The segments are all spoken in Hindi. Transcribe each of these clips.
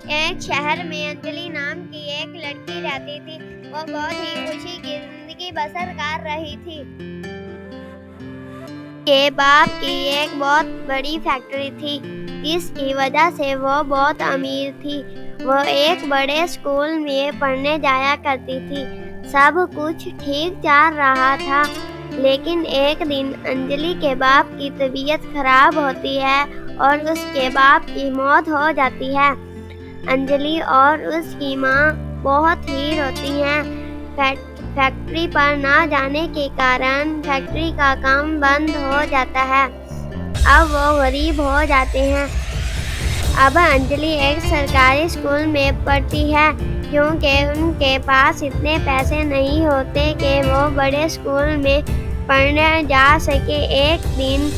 एक शहर में अंजलि नाम की एक लड़की रहती थी। वो बहुत ही खुशी की जिंदगी बसर कर रही थी। के बाप की एक बहुत बड़ी फैक्ट्री थी, जिसकी वजह से वो बहुत अमीर थी। वो एक बड़े स्कूल में पढ़ने जाया करती थी। सब कुछ ठीक चल रहा था, लेकिन एक दिन अंजलि के बाप की तबीयत खराब होती है और उसके बाप की मौत हो जाती है। अंजलि और उसकी माँ बहुत ही रोती हैं। फैक्ट्री पर ना जाने के कारण फैक्ट्री का काम बंद हो जाता है। अब वो गरीब हो जाते हैं। अब अंजलि एक सरकारी स्कूल में पढ़ती है, क्योंकि उनके पास इतने पैसे नहीं होते कि वो बड़े स्कूल में पढ़ने जा सके। एक दिन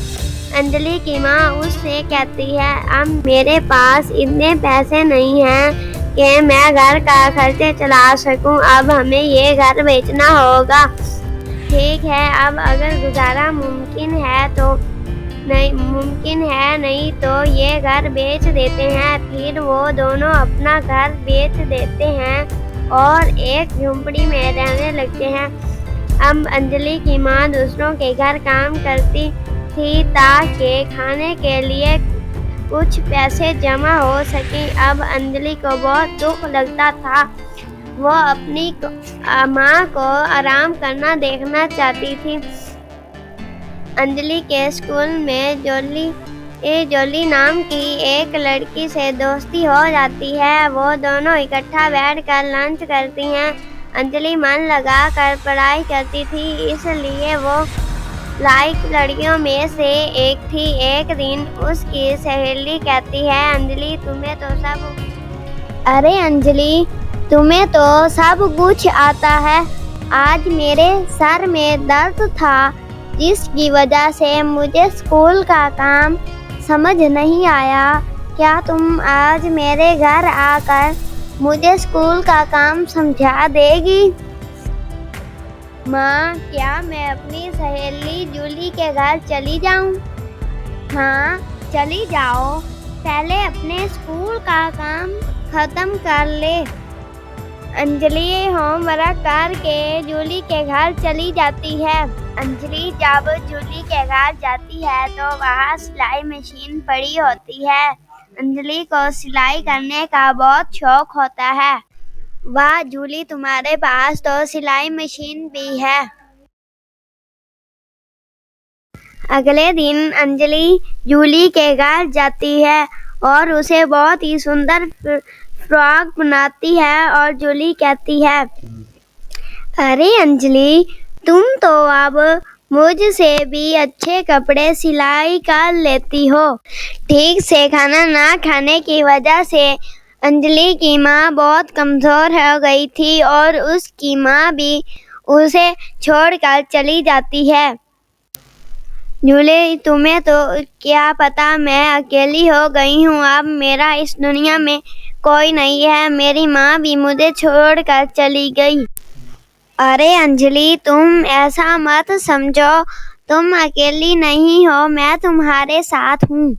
अंजलि की माँ उससे कहती है, अब मेरे पास इतने पैसे नहीं हैं कि मैं घर का खर्चे चला सकूं। अब हमें ये घर बेचना होगा। ठीक है, अब अगर गुजारा मुमकिन है नहीं तो ये घर बेच देते हैं। फिर वो दोनों अपना घर बेच देते हैं और एक झोंपड़ी में रहने लगते हैं। अब अंजलि की माँ दूसरों के घर काम करती थी ताकि खाने के लिए कुछ पैसे जमा हो सके। अब अंजलि को बहुत दुख लगता था। वो अपनी माँ को आराम करना देखना चाहती थी। अंजलि के स्कूल में जोली नाम की एक लड़की से दोस्ती हो जाती है। वो दोनों इकट्ठा बैठकर लंच करती हैं। अंजलि मन लगाकर पढ़ाई करती थी, इसलिए वो लायक लड़कियों में से एक थी। एक दिन उसकी सहेली कहती है, अंजलि तुम्हें तो सब कुछ आता है। आज मेरे सर में दर्द था, जिसकी वजह से मुझे स्कूल का काम समझ नहीं आया। क्या तुम आज मेरे घर आकर मुझे स्कूल का काम समझा देगी? माँ, क्या मैं अपनी सहेली जूली के घर चली जाऊँ? हाँ, चली जाओ। पहले अपने स्कूल का काम खत्म कर ले। अंजलि होमवर्क करके जूली के घर चली जाती है। अंजलि जब जूली के घर जाती है तो वहाँ सिलाई मशीन पड़ी होती है। अंजलि को सिलाई करने का बहुत शौक होता है। वाह जूली, तुम्हारे पास तो सिलाई मशीन भी है। अगले दिन अंजलि जूली के घर जाती है और उसे बहुत ही सुंदर फ्रॉक बनाती है और जूली कहती है, अरे अंजलि, तुम तो अब मुझसे भी अच्छे कपड़े सिलाई कर लेती हो। ठीक से खाना ना खाने की वजह से अंजलि की माँ बहुत कमजोर हो गई थी और उसकी माँ भी उसे छोड़कर चली जाती है। जूली, तुम्हें तो क्या पता, मैं अकेली हो गई हूँ। अब मेरा इस दुनिया में कोई नहीं है। मेरी माँ भी मुझे छोड़कर चली गई। अरे अंजलि, तुम ऐसा मत समझो। तुम अकेली नहीं हो, मैं तुम्हारे साथ हूँ।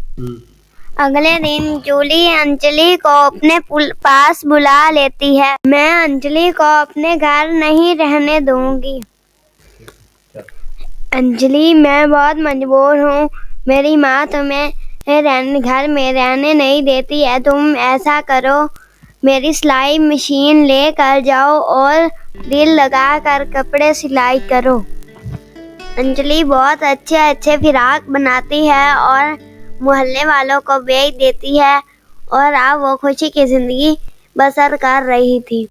अगले दिन जूली अंजलि को अपने पास बुला लेती है। मैं अंजलि को अपने घर नहीं रहने दूंगी। अंजलि, मैं बहुत मजबूर हूँ। मेरी माँ तुम्हें घर में रहने नहीं देती है। तुम ऐसा करो, मेरी सिलाई मशीन लेकर जाओ और दिल लगाकर कपड़े सिलाई करो। अंजलि बहुत अच्छे फिराक बनाती है और मोहल्ले वालों को बेच देती है और अब वो खुशी की जिंदगी बसर कर रही थी।